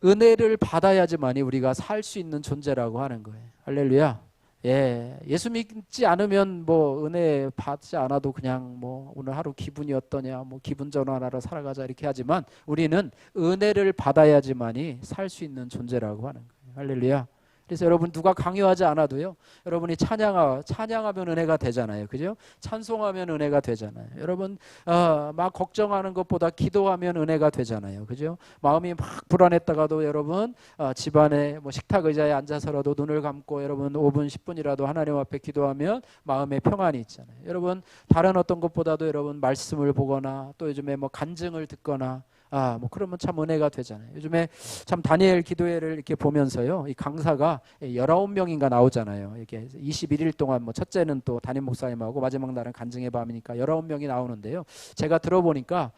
은혜를 받아야지만이 우리가 살 수 있는 존재라고 하는 거예요. 할렐루야. 예, 예수 믿지 않으면 뭐 은혜 받지 않아도 그냥 뭐 오늘 하루 기분이 어떠냐 뭐 기분 전환하러 살아가자 이렇게 하지만 우리는 은혜를 받아야지만이 살 수 있는 존재라고 하는 거예요. 할렐루야. 그래서 여러분 누가 강요하지 않아도요. 여러분이 찬양하면 은혜가 되잖아요. 그죠? 찬송하면 은혜가 되잖아요. 여러분 막 걱정하는 것보다 기도하면 은혜가 되잖아요. 그죠? 마음이 막 불안했다가도 여러분 집안에 뭐 식탁 의자에 앉아서라도 눈을 감고 여러분 5분 10분이라도 하나님 앞에 기도하면 마음에 평안이 있잖아요. 여러분 다른 어떤 것보다도 여러분 말씀을 보거나 또 요즘에 뭐 간증을 듣거나 뭐 그러면 참 은혜가 되잖아요. 요즘에 참 다니엘 기도회를 이렇게 보면서요. 이 강사가 19명인가 나오잖아요. 이렇게 21일 동안 뭐 첫째는 또 담임 목사님하고 마지막 날은 간증의 밤이니까 19명이 나오는데요. 제가 들어보니까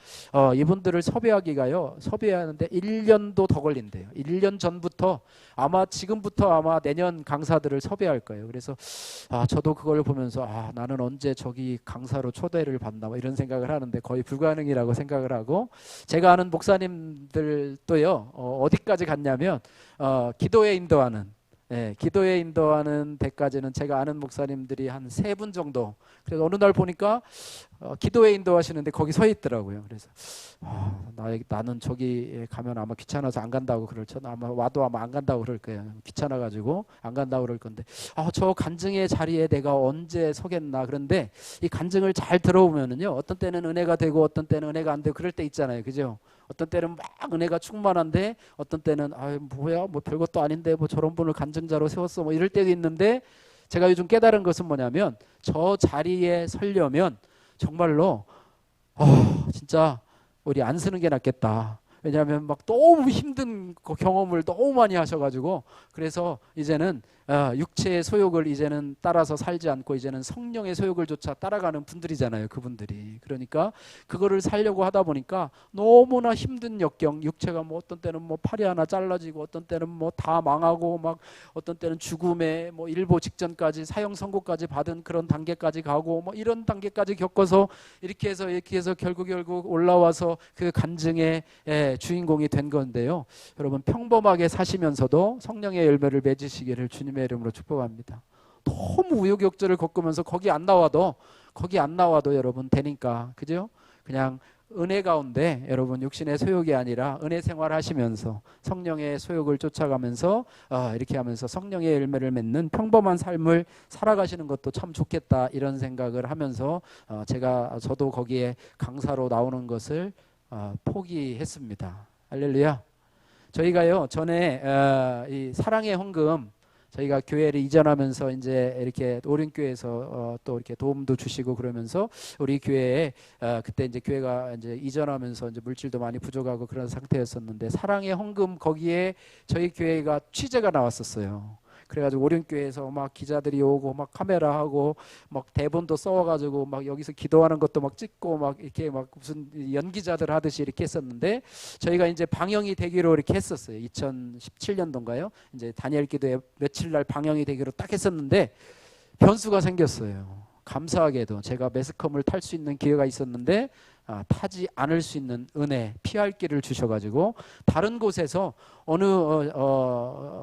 이분들을 섭외하는데 1년도 더 걸린대요. 1년 전부터 지금부터 아마 내년 강사들을 섭외할 거예요. 그래서 저도 그걸 보면서 나는 언제 저기 강사로 초대를 받나 뭐 이런 생각을 하는데 거의 불가능이라고 생각을 하고 제가 아는 목사님들도요. 어디까지 갔냐면 기도에 인도하는 데까지는 제가 아는 목사님들이 한 3분 정도. 그래서 어느 날 보니까 기도회 인도하시는데 거기 서 있더라고요. 그래서 나는 저기 가면 아마 귀찮아서 안 간다고 아마 와도 아마 안 간다고 그럴 거예요. 귀찮아가지고 안 간다고 그럴 건데 저 간증의 자리에 내가 언제 서겠나. 그런데 이 간증을 잘 들어보면은요. 어떤 때는 은혜가 되고 어떤 때는 은혜가 안 되고 그럴 때 있잖아요. 그죠? 어떤 때는 막 은혜가 충만한데 어떤 때는 뭐야 뭐 별것도 아닌데 뭐 저런 분을 간증자로 세웠어 뭐 이럴 때도 있는데 제가 요즘 깨달은 것은 뭐냐면 저 자리에 서려면 정말로 진짜 우리 안 쓰는 게 낫겠다. 왜냐하면 막 너무 힘든 경험을 너무 많이 하셔가지고 그래서 이제는 육체의 소욕을 이제는 따라서 살지 않고 이제는 성령의 소욕을 조차 따라가는 분들이잖아요. 그분들이. 그러니까 그거를 살려고 하다 보니까 너무나 힘든 역경, 육체가 뭐 어떤 때는 뭐 팔이 하나 잘라지고 어떤 때는 뭐 다 망하고 막 어떤 때는 죽음의 뭐 일보 직전까지 사형 선고까지 받은 그런 단계까지 가고 뭐 이런 단계까지 겪어서 이렇게 해서 결국 올라와서 그 간증의 주인공이 된 건데요. 여러분 평범하게 사시면서도 성령의 열매를 맺으시기를 주님의 이름으로 축복합니다. 너무 우여곡절을 겪으면서 거기 안 나와도 여러분 되니까 그죠? 그냥 은혜 가운데 여러분 육신의 소욕이 아니라 은혜 생활하시면서 성령의 소욕을 쫓아가면서 이렇게 하면서 성령의 열매를 맺는 평범한 삶을 살아가시는 것도 참 좋겠다 이런 생각을 하면서 저도 거기에 강사로 나오는 것을 포기했습니다. 할렐루야. 저희가요 전에 이 사랑의 헌금 저희가 교회를 이전하면서 이제 이렇게 오륜교회에서 또 이렇게 도움도 주시고 그러면서 우리 교회에 그때 이제 교회가 이제 이전하면서 이제 물질도 많이 부족하고 그런 상태였었는데 사랑의 헌금 거기에 저희 교회가 취재가 나왔었어요. 그래가지고 오륜교회에서 막 기자들이 오고 막 카메라하고 막 대본도 써와가지고 막 여기서 기도하는 것도 막 찍고 막 이렇게 막 무슨 연기자들 하듯이 이렇게 했었는데, 저희가 이제 방영이 되기로 이렇게 했었어요. 2017년도인가요? 이제 다니엘 기도에 며칠 날 방영이 되기로 딱 했었는데 변수가 생겼어요. 감사하게도 제가 매스컴을 탈 수 있는 기회가 있었는데 타지 않을 수 있는 은혜, 피할 길을 주셔가지고 다른 곳에서 어느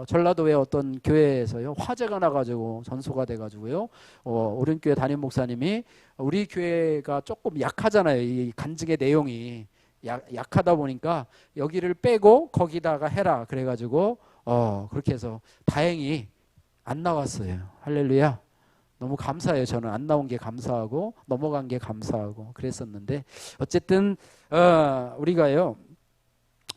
전라도의 어떤 교회에서요 화재가 나가지고 전소가 돼가지고요 오륜교회 담임 목사님이 우리 교회가 조금 약하잖아요. 이 간증의 내용이 약하다 보니까 여기를 빼고 거기다가 해라 그래가지고 그렇게 해서 다행히 안 나왔어요. 할렐루야. 너무 감사해요. 저는 안 나온 게 감사하고 넘어간 게 감사하고 그랬었는데, 어쨌든 우리가요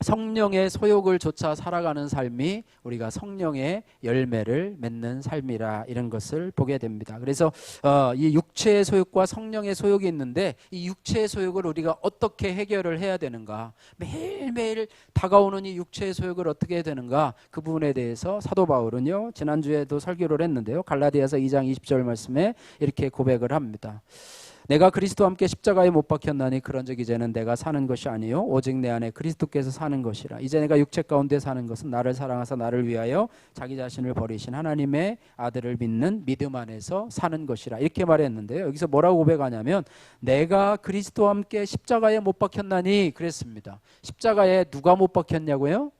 성령의 소욕을 좇아 살아가는 삶이 우리가 성령의 열매를 맺는 삶이라, 이런 것을 보게 됩니다. 그래서 이 육체의 소욕과 성령의 소욕이 있는데, 이 육체의 소욕을 우리가 어떻게 해결을 해야 되는가, 매일매일 다가오는 이 육체의 소욕을 어떻게 해야 되는가, 그 부분에 대해서 사도 바울은요 지난주에도 설교를 했는데요 갈라디아서 2장 20절 말씀에 이렇게 고백을 합니다. 내가 그리스도와 함께 십자가에 못 박혔나니 그런즉 이제는 내가 사는 것이 아니요 오직 내 안에 그리스도께서 사는 것이라. 이제 내가 육체 가운데 사는 것은 나를 사랑하사 나를 위하여 자기 자신을 버리신 하나님의 아들을 믿는 믿음 안에서 사는 것이라, 이렇게 말했는데요. 여기서 뭐라고 고백하냐면 내가 그리스도와 함께 십자가에 못 박혔나니 그랬습니다. 십자가에 누가 못 박혔냐고요?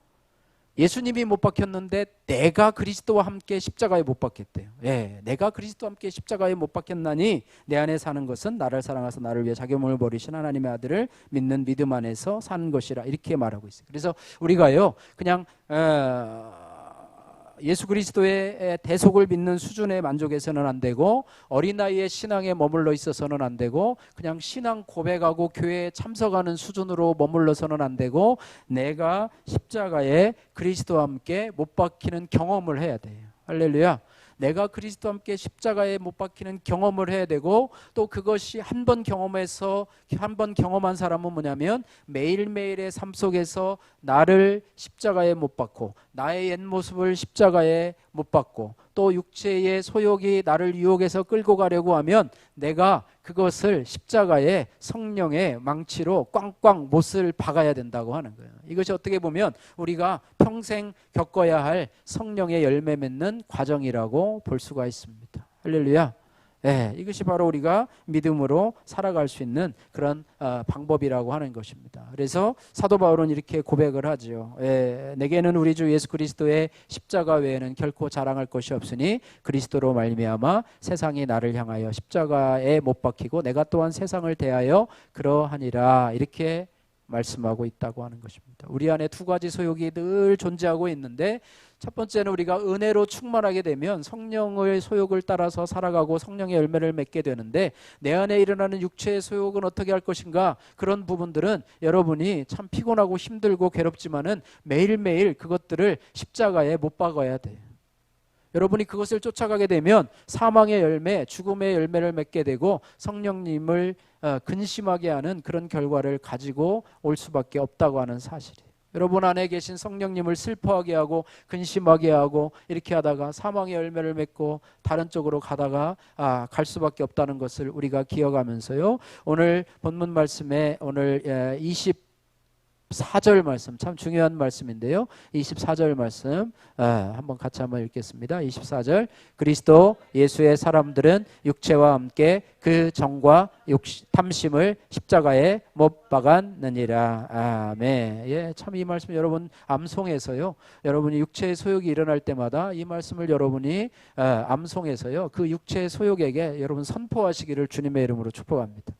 예수님이 못 박혔는데 내가 그리스도와 함께 십자가에 못 박혔대요. 예, 내가 그리스도와 함께 십자가에 못 박혔나니 내 안에 사는 것은 나를 사랑하사 나를 위해 자기 몸을 버리신 하나님의 아들을 믿는 믿음 안에서 사는 것이라, 이렇게 말하고 있어요. 그래서 우리가요 그냥 예수 그리스도의 대속을 믿는 수준에 만족해서는 안 되고, 어린아이의 신앙에 머물러 있어서는 안 되고, 그냥 신앙 고백하고 교회에 참석하는 수준으로 머물러서는 안 되고, 내가 십자가에 그리스도와 함께 못 박히는 경험을 해야 돼요. 할렐루야. 내가 그리스도와 함께 십자가에 못 박히는 경험을 해야 되고, 또 그것이 한 번 경험해서 한 번 경험한 사람은 뭐냐면 매일매일의 삶 속에서 나를 십자가에 못 박고 나의 옛 모습을 십자가에 못 박고 또 육체의 소욕이 나를 유혹해서 끌고 가려고 하면 내가 그것을 십자가에 성령의 망치로 꽝꽝 못을 박아야 된다고 하는 거예요. 이것이 어떻게 보면 우리가 평생 겪어야 할 성령의 열매 맺는 과정이라고 볼 수가 있습니다. 할렐루야. 네, 이것이 바로 우리가 믿음으로 살아갈 수 있는 그런 방법이라고 하는 것입니다. 그래서 사도 바울은 이렇게 고백을 하죠. 내게는 우리 주 예수 그리스도의 십자가 외에는 결코 자랑할 것이 없으니 그리스도로 말미암아 세상이 나를 향하여 십자가에 못 박히고 내가 또한 세상을 대하여 그러하니라, 이렇게 말씀하고 있다고 하는 것입니다. 우리 안에 두 가지 소욕이 늘 존재하고 있는데, 첫 번째는 우리가 은혜로 충만하게 되면 성령의 소욕을 따라서 살아가고 성령의 열매를 맺게 되는데, 내 안에 일어나는 육체의 소욕은 어떻게 할 것인가, 그런 부분들은 여러분이 참 피곤하고 힘들고 괴롭지만은 매일매일 그것들을 십자가에 못 박아야 돼요. 여러분이 그것을 쫓아가게 되면 사망의 열매, 죽음의 열매를 맺게 되고 성령님을 근심하게 하는 그런 결과를 가지고 올 수밖에 없다고 하는 사실이에요. 여러분 안에 계신 성령님을 슬퍼하게 하고 근심하게 하고 이렇게 하다가 사망의 열매를 맺고 다른 쪽으로 가다가 갈 수밖에 없다는 것을 우리가 기억하면서요, 오늘 본문 말씀에 오늘 24절 말씀, 참 중요한 말씀인데요. 24절 말씀 한번 같이 한번 읽겠습니다. 24절, 그리스도 예수의 사람들은 육체와 함께 그 정과 탐심을 십자가에 못 박았느니라. 아멘. 예, 참 이 말씀 여러분 암송해서요, 여러분이 육체의 소욕이 일어날 때마다 이 말씀을 여러분이 암송해서요 그 육체의 소욕에게 여러분 선포하시기를 주님의 이름으로 축복합니다.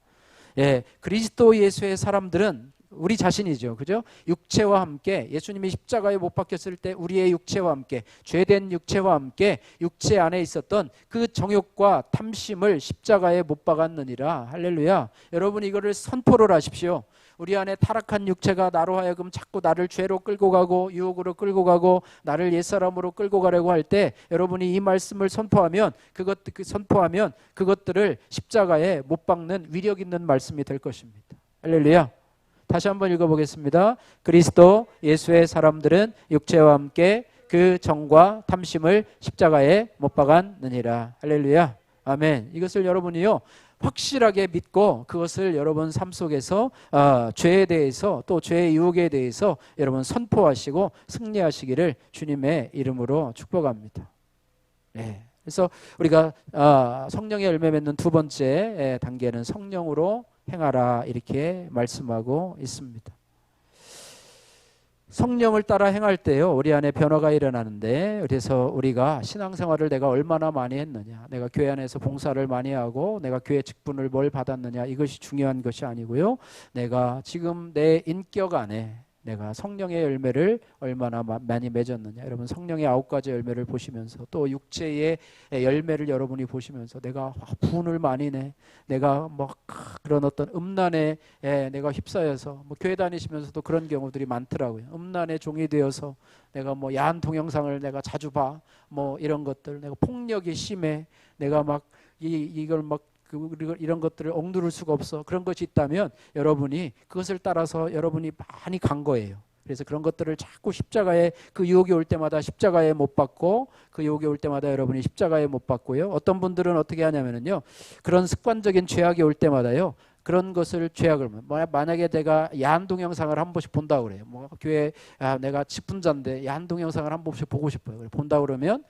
예, 그리스도 예수의 사람들은 우리 자신이죠. 그죠? 육체와 함께, 예수님이 십자가에 못 박혔을 때 우리의 육체와 함께, 죄된 육체와 함께 육체 안에 있었던 그 정욕과 탐심을 십자가에 못 박았느니라. 할렐루야. 여러분 이거를 선포를 하십시오. 우리 안에 타락한 육체가 나로 하여금 자꾸 나를 죄로 끌고 가고 유혹으로 끌고 가고 나를 옛사람으로 끌고 가려고 할 때 여러분이 이 말씀을 선포하면 그것들을 십자가에 못 박는 위력 있는 말씀이 될 것입니다. 할렐루야. 다시 한번 읽어보겠습니다. 그리스도 예수의 사람들은 육체와 함께 그 정과 탐심을 십자가에 못 박았느니라. 할렐루야. 아멘. 이것을 여러분이요 확실하게 믿고 그것을 여러분 삶 속에서 죄에 대해서 또 죄의 유혹에 대해서 여러분 선포하시고 승리하시기를 주님의 이름으로 축복합니다. 네. 그래서 우리가 성령의 열매 맺는 두 번째 단계는 성령으로 행하라 이렇게 말씀하고 있습니다. 성령을 따라 행할 때요 우리 안에 변화가 일어나는데, 그래서 우리가 신앙생활을 내가 얼마나 많이 했느냐, 내가 교회 안에서 봉사를 많이 하고 내가 교회 직분을 뭘 받았느냐, 이것이 중요한 것이 아니고요, 내가 지금 내 인격 안에 내가 성령의 열매를 얼마나 많이 맺었느냐. 여러분 성령의 9가지 열매를 보시면서 또 육체의 열매를 여러분이 보시면서 내가 분을 많이 내, 내가 뭐 그런 어떤 음란에 내가 휩싸여서 뭐 교회 다니시면서도 그런 경우들이 많더라고요. 음란의 종이 되어서 내가 뭐 야한 동영상을 내가 자주 봐, 뭐 이런 것들, 내가 폭력이 심해, 내가 막 이걸 막 이런 것들을 억누를 수가 없어. 그런 것이 있다면 여러분이 그것을 따라서 여러분이 많이 간 거예요. 그래서 그런 것들을 자꾸 십자가에, 그 유혹이 올 때마다 십자가에 못 박고, 그 유혹이 올 때마다 여러분이 십자가에 못 박고요. 어떤 분들은 어떻게 하냐면요, 그런 습관적인 죄악이 올 때마다요 그런 것을 죄악을, 만약에 내가 야한 동영상을 한 번씩 본다 그래요. 뭐 교회 내가 직분자인데 야한 동영상을 한 번씩 보고 싶어요. 본다 그러면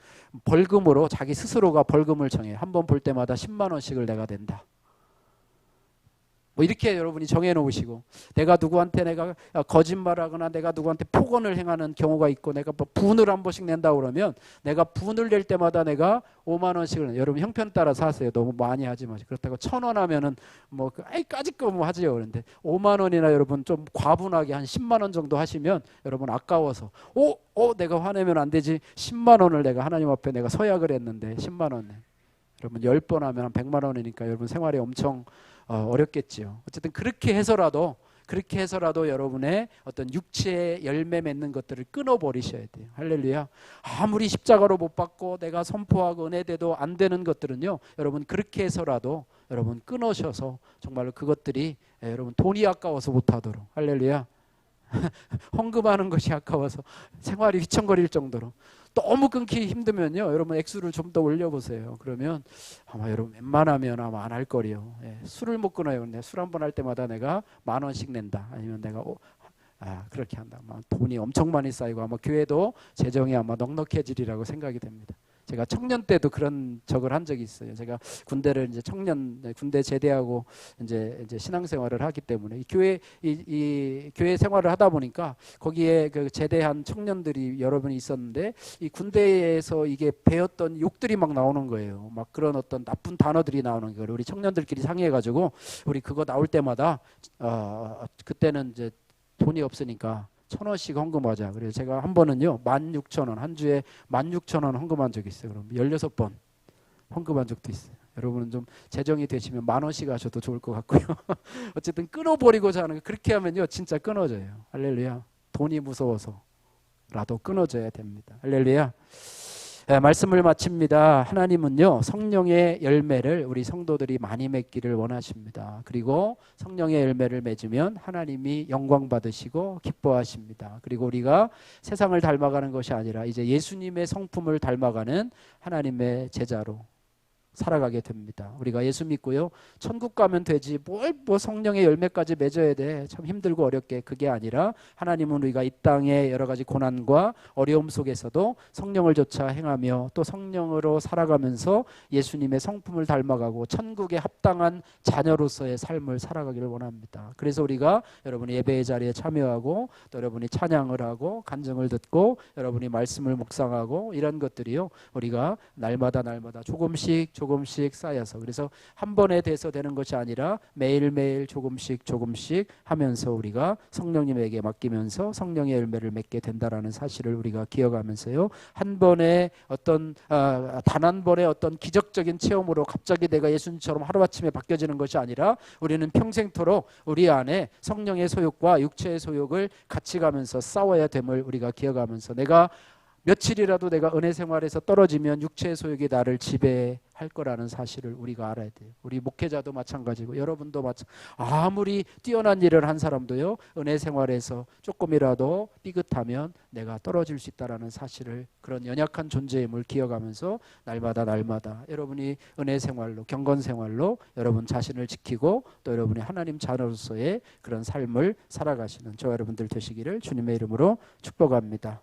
벌금으로 자기 스스로가 벌금을 정해요. 한 번 볼 때마다 10만 원씩을 내가 낸다. 뭐 이렇게 여러분이 정해 놓으시고, 내가 누구한테 내가 거짓말하거나 내가 누구한테 폭언을 행하는 경우가 있고 내가 뭐 분을 한 번씩 낸다 그러면 내가 분을 낼 때마다 내가 5만 원씩을, 여러분 형편 따라서 하세요. 너무 많이 하지 마시고. 그렇다고 1,000원 하면은 뭐 까짓 거 뭐 하지요. 그런데 5만 원이나 여러분 좀 과분하게 한 10만 원 정도 하시면 여러분 아까워서 내가 화내면 안 되지, 10만 원을 내가 하나님 앞에 내가 서약을 했는데 10만 원, 여러분 10번 하면 한 100만 원이니까 여러분 생활이 엄청 어렵겠지요. 어쨌든 그렇게 해서라도 여러분의 어떤 육체의 열매 맺는 것들을 끊어버리셔야 돼요. 할렐루야. 아무리 십자가로 못 박고 내가 선포하고 은혜돼도 안 되는 것들은요, 여러분 그렇게 해서라도 여러분 끊으셔서 정말로 그것들이 여러분 돈이 아까워서 못하도록, 할렐루야, 헌금하는 것이 아까워서 생활이 휘청거릴 정도로 너무 끊기 힘들면요, 여러분 액수를 좀 더 올려보세요. 그러면 아마 여러분 웬만하면 아마 안 할 거리요. 술을 못 끊어요. 근데 술 한 번 할 때마다 내가 10,000원씩 낸다. 아니면 내가 그렇게 한다. 아마 돈이 엄청 많이 쌓이고 아마 교회도 재정이 아마 넉넉해지리라고 생각이 됩니다. 제가 청년 때도 그런 적을 한 적이 있어요. 제가 군대를 이제 군대 제대하고 이제 신앙생활을 하기 때문에 이 교회 생활을 하다 보니까 거기에 그 제대한 청년들이 여러 분이 있었는데, 이 군대에서 이게 배웠던 욕들이 막 나오는 거예요. 막 그런 어떤 나쁜 단어들이 나오는 거예요. 우리 청년들끼리 상의해가지고 우리 그거 나올 때마다 그때는 이제 돈이 없으니까 1,000원씩 헌금하자. 그래서 제가 한 번은요 16,000원, 한 주에 16,000원 헌금한 적이 있어요. 그럼 16번 헌금한 적도 있어요. 여러분은 좀 재정이 되시면 10,000원씩 하셔도 좋을 것 같고요. 어쨌든 끊어버리고자 하는 거, 그렇게 하면요 진짜 끊어져요. 할렐루야. 돈이 무서워서라도 끊어져야 됩니다. 할렐루야. 말씀을 마칩니다. 하나님은요 성령의 열매를 우리 성도들이 많이 맺기를 원하십니다. 그리고 성령의 열매를 맺으면 하나님이 영광 받으시고 기뻐하십니다. 그리고 우리가 세상을 닮아가는 것이 아니라 이제 예수님의 성품을 닮아가는 하나님의 제자로 살아가게 됩니다. 우리가 예수 믿고요 천국 가면 되지 뭘 뭐 성령의 열매까지 맺어야 돼, 참 힘들고 어렵게, 그게 아니라 하나님은 우리가 이 땅의 여러 가지 고난과 어려움 속에서도 성령을 조차 행하며 또 성령으로 살아가면서 예수님의 성품을 닮아가고 천국에 합당한 자녀로서의 삶을 살아가기를 원합니다. 그래서 우리가 여러분이 예배의 자리에 참여하고 또 여러분이 찬양을 하고 간증을 듣고 여러분이 말씀을 묵상하고 이런 것들이요 우리가 날마다 조금씩 쌓여서, 그래서 한 번에 돼서 되는 것이 아니라 매일매일 조금씩 하면서 우리가 성령님에게 맡기면서 성령의 열매를 맺게 된다라는 사실을 우리가 기억하면서요 한 번에 어떤 단 한 번의 어떤 기적적인 체험으로 갑자기 내가 예수님처럼 하루아침에 바뀌어지는 것이 아니라 우리는 평생토록 우리 안에 성령의 소욕과 육체의 소욕을 같이 가면서 싸워야 됨을 우리가 기억하면서, 내가 며칠이라도 내가 은혜 생활에서 떨어지면 육체의 소욕이 나를 지배할 거라는 사실을 우리가 알아야 돼요. 우리 목회자도 마찬가지고 여러분도 아무리 뛰어난 일을 한 사람도요, 은혜 생활에서 조금이라도 삐끗하면 내가 떨어질 수 있다는 사실을, 그런 연약한 존재임을 기억하면서 날마다 여러분이 은혜 생활로, 경건 생활로 여러분 자신을 지키고 또 여러분이 하나님 자녀로서의 그런 삶을 살아가시는 저와 여러분들 되시기를 주님의 이름으로 축복합니다.